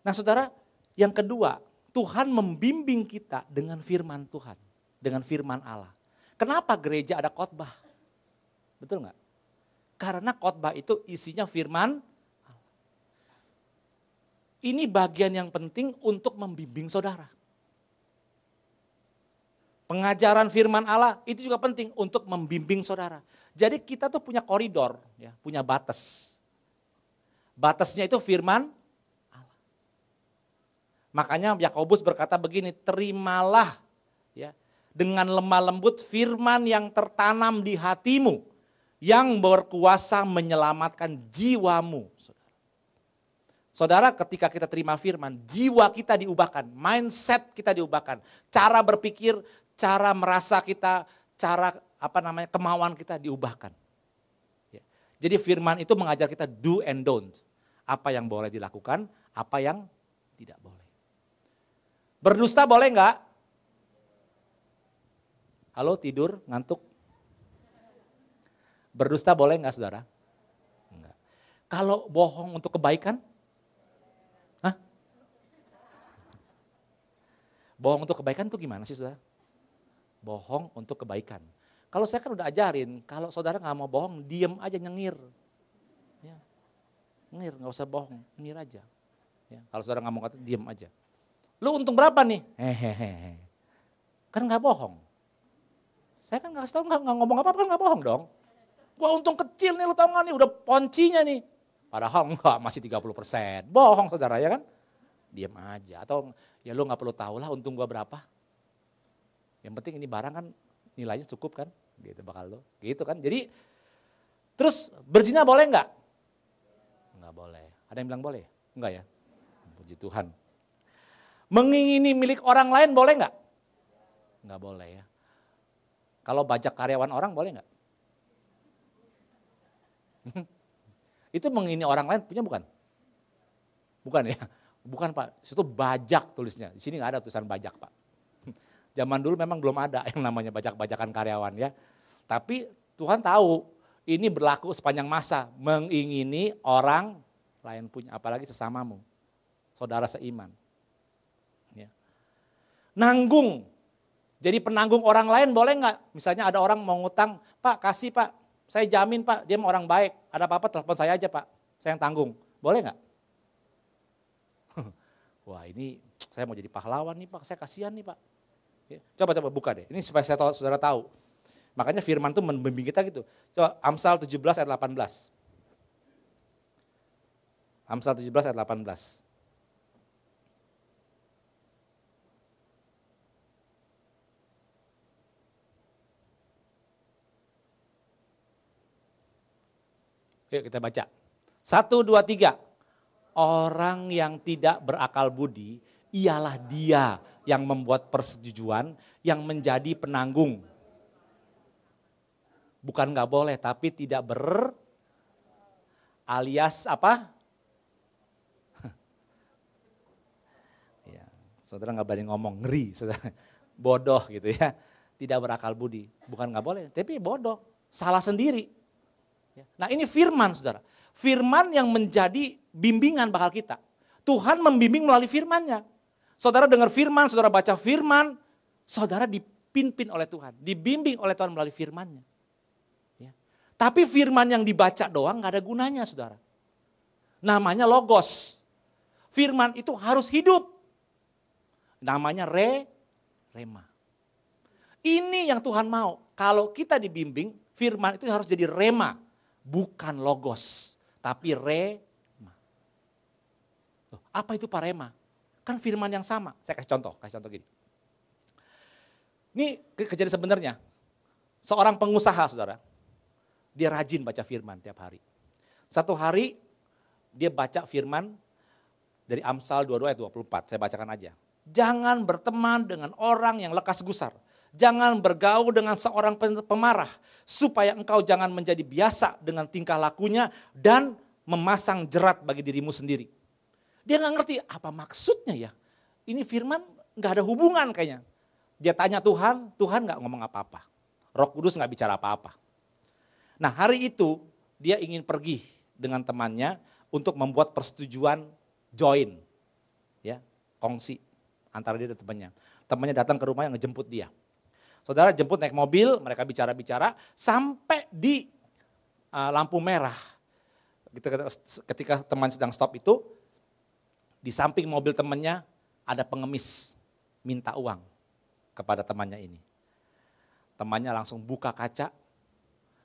Nah saudara, yang kedua, Tuhan membimbing kita dengan firman Tuhan. Dengan firman Allah. Kenapa gereja ada khotbah? Betul nggak? Karena khotbah itu isinya firman. Ini bagian yang penting untuk membimbing saudara. Pengajaran firman Allah itu juga penting untuk membimbing saudara. Jadi kita tuh punya koridor, ya, punya batas. Batasnya itu firman Allah. Makanya Yakobus berkata begini, terimalah ya dengan lemah lembut firman yang tertanam di hatimu, yang berkuasa menyelamatkan jiwamu. Saudara, ketika kita terima firman, jiwa kita diubahkan, mindset kita diubahkan, cara berpikir, cara merasa kita, cara kemauan kita diubahkan. Ya. Jadi firman itu mengajar kita do and don't. Apa yang boleh dilakukan, apa yang tidak boleh. Berdusta boleh enggak? Halo, tidur, ngantuk? Berdusta boleh enggak, saudara? Enggak. Kalau bohong untuk kebaikan? Bohong untuk kebaikan itu gimana sih, saudara? Bohong untuk kebaikan. Kalau saya kan udah ajarin, kalau saudara nggak mau bohong, diem aja nyengir. Ya. Nyengir, nggak usah bohong, nyengir aja. Ya. Kalau saudara nggak mau kata, diem aja. Lu untung berapa nih? Hehehe. Kan nggak bohong. Saya kan nggak kasih tahu, nggak ngomong apa-apa, kan nggak bohong dong. Gua untung kecil nih, lu tau nggak nih, udah poncinya nih. Padahal enggak, masih 30%. Bohong saudara, ya kan? Diem aja. Atau ya lu gak perlu tahu lah untung gua berapa. Yang penting ini barang kan nilainya cukup kan. Gitu bakal lo. Gitu kan. Jadi terus berzina boleh gak? Enggak boleh. Ada yang bilang boleh? Enggak ya? Puji Tuhan. Mengingini milik orang lain boleh gak? Enggak boleh ya. Kalau bajak karyawan orang boleh gak? Itu mengingini orang lain punya bukan? Bukan ya? Bukan Pak, itu bajak tulisnya. Di sini nggak ada tulisan bajak Pak. Zaman dulu memang belum ada yang namanya bajak-bajakan karyawan ya. Tapi Tuhan tahu ini berlaku sepanjang masa. Mengingini orang lain punya, apalagi sesamamu. Saudara seiman. Ya. Nanggung. Jadi penanggung orang lain boleh nggak? Misalnya ada orang mau ngutang, Pak kasih Pak, saya jamin Pak, dia orang baik. Ada apa-apa telepon saya aja Pak, saya yang tanggung. Boleh nggak? Wah ini saya mau jadi pahlawan nih Pak, saya kasihan nih Pak. Coba buka deh, ini supaya saudara tahu. Makanya firman itu membimbing kita gitu. Coba Amsal 17 ayat 18. Amsal 17 ayat 18. Yuk kita baca. 1, 2, 3. Orang yang tidak berakal budi, ialah dia yang membuat persetujuan, yang menjadi penanggung. Bukan nggak boleh, tapi tidak alias apa? Ya, saudara nggak berani ngomong, ngeri, saudara. Bodoh gitu ya. Tidak berakal budi, bukan nggak boleh, tapi bodoh, salah sendiri. Nah ini firman saudara. Firman yang menjadi bimbingan bakal kita. Tuhan membimbing melalui firman-Nya. Saudara dengar firman, saudara baca firman, saudara dipimpin oleh Tuhan, dibimbing oleh Tuhan melalui firman-Nya. Ya. Tapi firman yang dibaca doang gak ada gunanya saudara. Namanya logos. Firman itu harus hidup. Namanya rema. Ini yang Tuhan mau. Kalau kita dibimbing, firman itu harus jadi rema. Bukan logos. Tapi rema. Loh, apa itu Pak rema? Kan firman yang sama. Saya kasih contoh gini. Ini kejadian sebenarnya. Seorang pengusaha saudara. Dia rajin baca firman tiap hari. Satu hari dia baca firman dari Amsal 22 ayat 24. Saya bacakan aja. Jangan berteman dengan orang yang lekas gusar. Jangan bergaul dengan seorang pemarah, supaya engkau jangan menjadi biasa dengan tingkah lakunya dan memasang jerat bagi dirimu sendiri. Dia nggak ngerti apa maksudnya ya. Ini firman nggak ada hubungan kayaknya. Dia tanya Tuhan, Tuhan nggak ngomong apa-apa. Roh Kudus nggak bicara apa-apa. Nah hari itu dia ingin pergi dengan temannya untuk membuat persetujuan join, ya kongsi antara dia dan temannya. Temannya datang ke rumah yang ngejemput dia. Saudara jemput naik mobil, mereka bicara-bicara sampai di lampu merah. Ketika teman sedang stop itu, di samping mobil temannya ada pengemis minta uang kepada temannya ini. Temannya langsung buka kaca,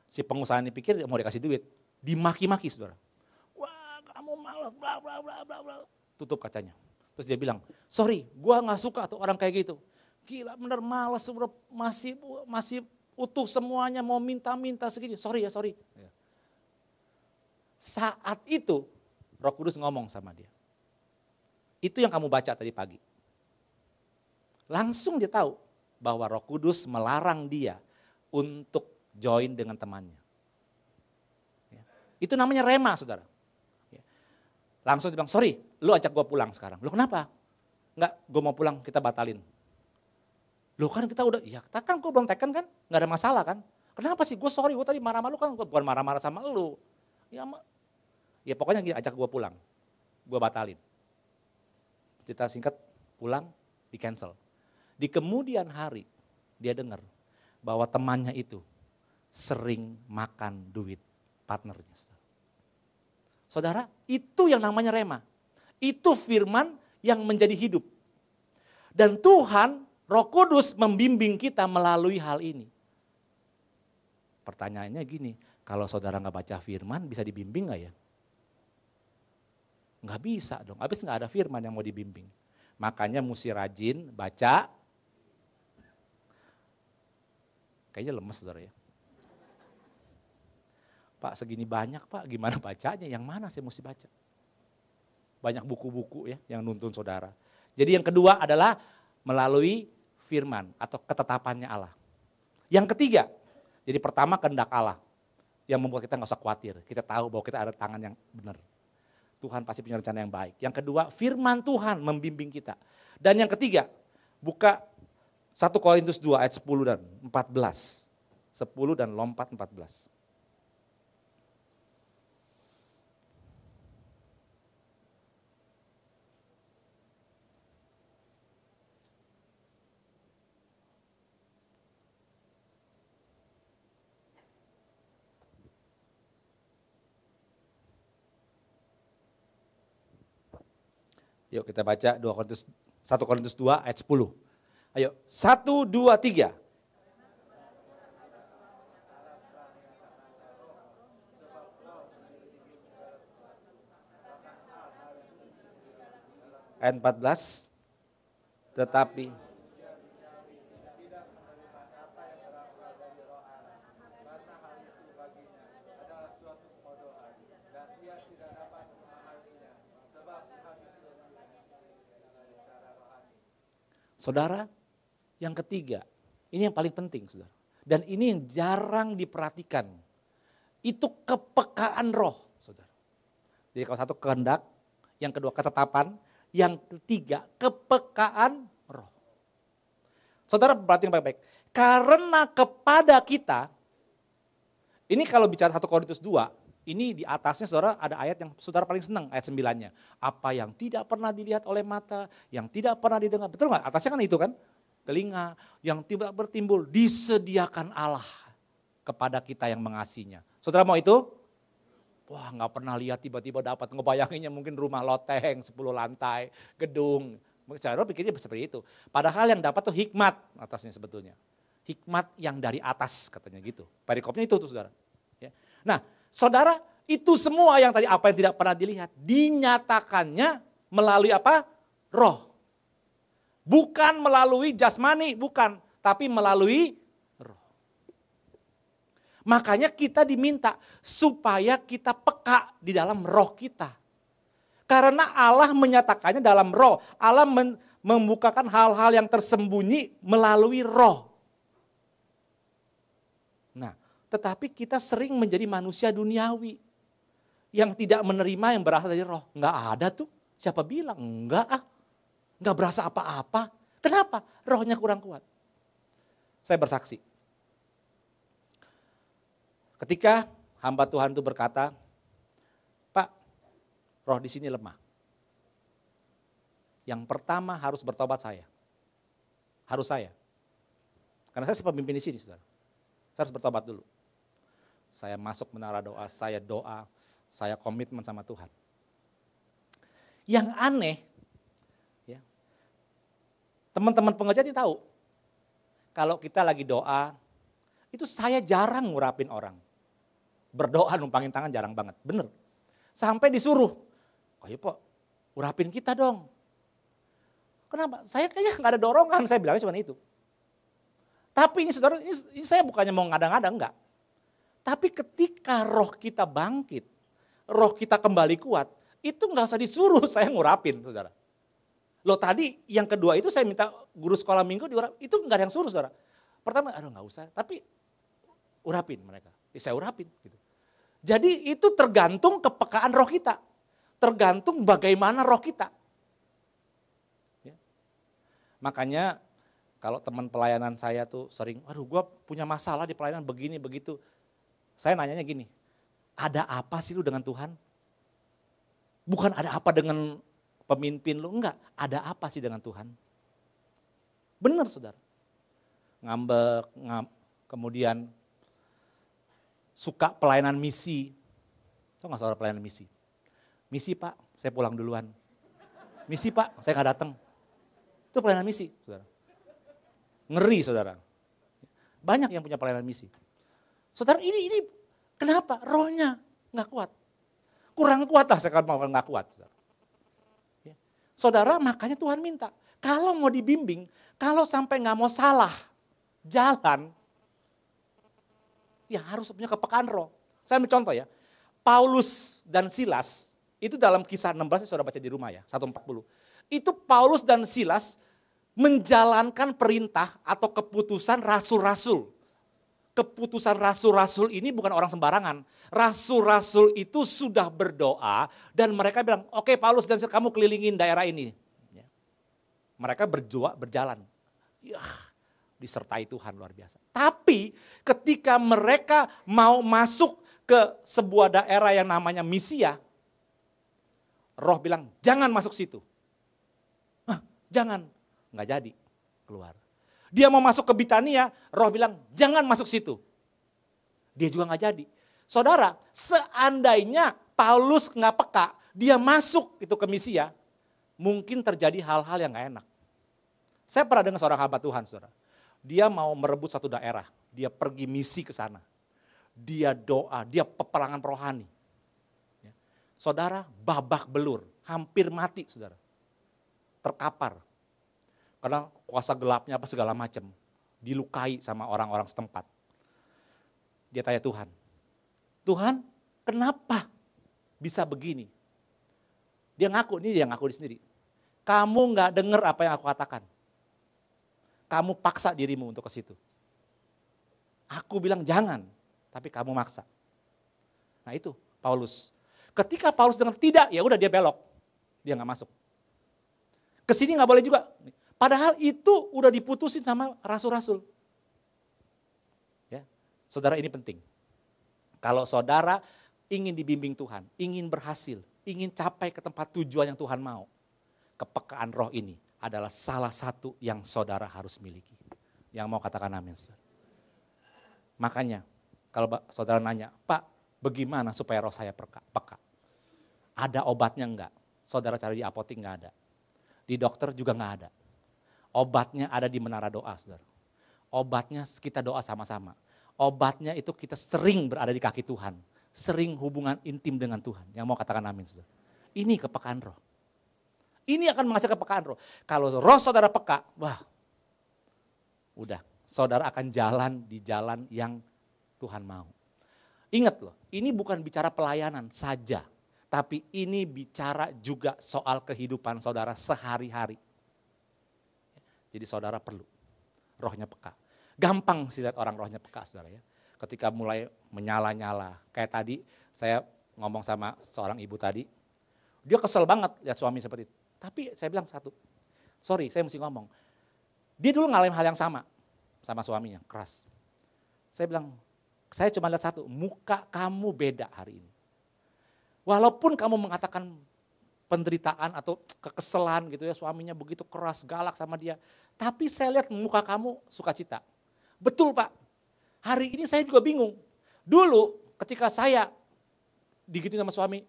si pengusaha ini pikir mau dikasih duit, dimaki-maki saudara. Wah kamu malas, bla bla bla bla bla. Tutup kacanya. Terus dia bilang, sorry gua gak suka tuh orang kayak gitu. Gila bener malas, masih utuh semuanya mau minta-minta segini, sorry ya sorry. Saat itu Roh Kudus ngomong sama dia. Itu yang kamu baca tadi pagi. Langsung dia tahu bahwa Roh Kudus melarang dia untuk join dengan temannya. Itu namanya rema saudara. Langsung dia bilang, sorry lu ajak gue pulang sekarang. Lu kenapa? Enggak, gue mau pulang, kita batalin. Lu kan kita udah, ya kan gue belum teken kan, gak ada masalah kan. Kenapa sih, gue sorry, gue tadi marah-marah lu kan, gue bukan marah-marah sama lu. Ya pokoknya gini, ajak gue pulang, gue batalin. Cerita singkat, pulang, di cancel. Di kemudian hari, dia dengar bahwa temannya itu sering makan duit partnernya. Saudara, itu yang namanya rema. Itu firman yang menjadi hidup. Dan Tuhan, Roh Kudus membimbing kita melalui hal ini. Pertanyaannya gini, kalau saudara gak baca firman bisa dibimbing gak ya? Gak bisa dong, habis gak ada firman yang mau dibimbing. Makanya mesti rajin baca. Kayaknya lemes saudara ya. Pak segini banyak pak, gimana bacanya? Yang mana saya mesti baca? Banyak buku-buku ya yang nuntun saudara. Jadi yang kedua adalah melalui firman atau ketetapannya Allah. Yang ketiga, jadi pertama kehendak Allah yang membuat kita gak usah khawatir. Kita tahu bahwa kita ada tangan yang benar. Tuhan pasti punya rencana yang baik. Yang kedua, firman Tuhan membimbing kita. Dan yang ketiga, buka 1 Korintus 2 ayat 10 dan 14. 10 dan lompat 14. Yuk kita baca 1 Korintus 2 ayat 10. Ayo, 1, 2, 3. Ayat 14. Tetapi saudara, yang ketiga, ini yang paling penting saudara. Dan ini yang jarang diperhatikan. Itu kepekaan roh saudara. Jadi kalau satu kehendak, yang kedua ketetapan, yang ketiga kepekaan roh. Saudara perhatiin baik-baik. Karena kepada kita, ini kalau bicara 1 Korintus 2, ini di atasnya saudara ada ayat yang saudara paling senang, ayat 9-nya. Apa yang tidak pernah dilihat oleh mata, yang tidak pernah didengar. Betul nggak? Atasnya kan itu kan. Telinga yang tidak bertimbul, disediakan Allah kepada kita yang mengasihinya. Saudara mau itu? Wah nggak pernah lihat tiba-tiba dapat, ngebayanginnya mungkin rumah loteng, 10 lantai, gedung. Saudara pikirnya seperti itu. Padahal yang dapat tuh hikmat atasnya sebetulnya. Hikmat yang dari atas katanya gitu. Perikopnya itu tuh saudara. Nah saudara itu semua yang tadi apa yang tidak pernah dilihat. Dinyatakannya melalui apa? Roh. Bukan melalui jasmani, bukan. Tapi melalui roh. Makanya kita diminta supaya kita peka di dalam roh kita. Karena Allah menyatakannya dalam roh. Allah membukakan hal-hal yang tersembunyi melalui roh. Nah, tetapi kita sering menjadi manusia duniawi. Yang tidak menerima yang berasal dari roh. Enggak ada tuh. Siapa bilang? Enggak ah. Enggak berasa apa-apa. Kenapa? Rohnya kurang kuat. Saya bersaksi. Ketika hamba Tuhan itu berkata, Pak, roh di sini lemah. Yang pertama harus bertobat saya. Harus saya. Karena saya pemimpin di sini, saudara. Saya harus bertobat dulu. Saya masuk menara doa, saya komitmen sama Tuhan. Yang aneh, ya, teman-teman pengajar ini tahu, kalau kita lagi doa, itu saya jarang ngurapin orang. Berdoa numpangin tangan jarang banget, bener. Sampai disuruh, ayo Pak, urapin kita dong. Kenapa? Saya kayaknya nggak ada dorongan, saya bilangnya cuma itu. Tapi ini saudara, ini saya bukannya mau ngada-ngada, enggak. Tapi ketika roh kita bangkit, roh kita kembali kuat, itu nggak usah disuruh saya ngurapin, saudara. Loh tadi yang kedua itu saya minta guru sekolah minggu diurap, itu nggak ada yang suruh, saudara. Pertama, aduh nggak usah, tapi urapin mereka. Saya urapin. Gitu. Jadi itu tergantung kepekaan roh kita. Tergantung bagaimana roh kita. Ya. Makanya kalau teman pelayanan saya tuh sering, aduh gue punya masalah di pelayanan begini, begitu. Saya nanyanya gini, ada apa sih lu dengan Tuhan? Bukan ada apa dengan pemimpin lu, enggak. Ada apa sih dengan Tuhan? Benar saudara. Ngambek, kemudian suka pelayanan misi. Tahu nggak saudara pelayanan misi? Misi Pak, saya pulang duluan. Misi Pak, saya nggak datang. Itu pelayanan misi, saudara. Ngeri saudara. Banyak yang punya pelayanan misi. Saudara ini kenapa? Rohnya nggak kuat. Kurang kuat lah saya mau nggak kuat. Saudara. Ya. Saudara makanya Tuhan minta. Kalau mau dibimbing, kalau sampai nggak mau salah jalan, ya harus punya kepekaan roh. Saya ambil contoh ya. Paulus dan Silas, itu dalam kisah 16, saudara baca di rumah ya, 140. Itu Paulus dan Silas menjalankan perintah atau keputusan rasul-rasul. Keputusan rasul-rasul ini bukan orang sembarangan. Rasul-rasul itu sudah berdoa dan mereka bilang, oke Paulus dan Silas kamu kelilingin daerah ini. Ya. Mereka berjalan. Ya, disertai Tuhan luar biasa. Tapi ketika mereka mau masuk ke sebuah daerah yang namanya Misia, roh bilang jangan masuk situ. Jangan. Nggak jadi keluar. Dia mau masuk ke Bitania, roh bilang jangan masuk situ. Dia juga nggak jadi. Saudara, seandainya Paulus nggak peka, dia masuk itu ke Misia, mungkin terjadi hal-hal yang nggak enak. Saya pernah dengar seorang hamba Tuhan, saudara. Dia mau merebut satu daerah, dia pergi misi ke sana. Dia doa, dia peperangan rohani. Saudara, babak belur, hampir mati saudara. Terkapar. Karena kuasa gelapnya apa segala macam. Dilukai sama orang-orang setempat. Dia tanya Tuhan, Tuhan kenapa bisa begini? Dia ngaku sendiri. Kamu gak dengar apa yang aku katakan. Kamu paksa dirimu untuk ke situ. Aku bilang jangan, tapi kamu maksa. Nah itu Paulus. Ketika Paulus dengar tidak, ya udah dia belok. Dia gak masuk. Kesini gak boleh juga. Padahal itu udah diputusin sama rasul-rasul. Ya, saudara ini penting. Kalau saudara ingin dibimbing Tuhan, ingin berhasil, ingin capai ke tempat tujuan yang Tuhan mau, kepekaan roh ini adalah salah satu yang saudara harus miliki. Yang mau katakan amin. Saudara. Makanya kalau saudara nanya, Pak bagaimana supaya roh saya peka? Ada obatnya enggak? Saudara cari di apotek enggak ada. Di dokter juga enggak ada. Obatnya ada di menara doa, saudara. Obatnya kita doa sama-sama. Obatnya itu kita sering berada di kaki Tuhan. Sering hubungan intim dengan Tuhan. Yang mau katakan amin, saudara. Ini kepekaan roh. Ini akan menghasilkan kepekaan roh. Kalau roh saudara peka, wah udah. Saudara akan jalan di jalan yang Tuhan mau. Ingat loh, ini bukan bicara pelayanan saja. Tapi ini bicara juga soal kehidupan saudara sehari-hari. Jadi saudara perlu rohnya peka. Gampang sih lihat orang rohnya peka saudara ya. Ketika mulai menyala-nyala. Kayak tadi saya ngomong sama seorang ibu tadi. Dia kesel banget lihat suami seperti itu. Tapi saya bilang satu, sorry saya mesti ngomong. Dia dulu ngalamin hal yang sama suaminya, keras. Saya bilang, saya cuma lihat satu, muka kamu beda hari ini. Walaupun kamu mengatakan penderitaan atau kekeselan gitu ya, suaminya begitu keras, galak sama dia. Tapi saya lihat muka kamu sukacita. Betul Pak, hari ini saya juga bingung. Dulu Ketika saya digituin sama suami,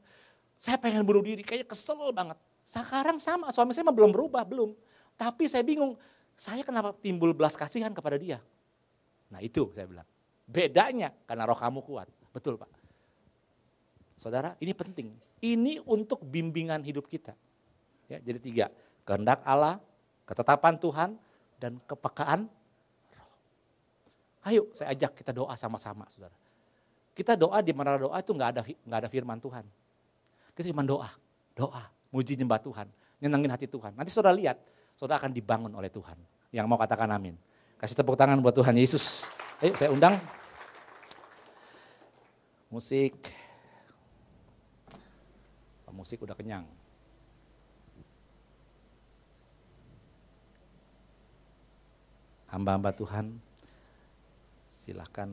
saya pengen bunuh diri, kayaknya kesel banget. Sekarang sama, suami saya mah belum berubah, belum. Tapi saya bingung, saya kenapa timbul belas kasihan kepada dia? Nah itu saya bilang, bedanya karena roh kamu kuat. Betul Pak. Saudara, ini penting. Ini untuk bimbingan hidup kita. Ya, jadi 3, kehendak Allah, ketetapan Tuhan, dan kepekaan roh. Ayo saya ajak kita doa sama-sama saudara. Kita doa di mana doa itu nggak ada firman Tuhan. Kita cuma doa, muji nyembah Tuhan, nyenengin hati Tuhan. Nanti saudara lihat, saudara akan dibangun oleh Tuhan. Yang mau katakan amin. Kasih tepuk tangan buat Tuhan Yesus. Ayo saya undang musik. Musik udah kenyang. Hamba-hamba Tuhan, silahkan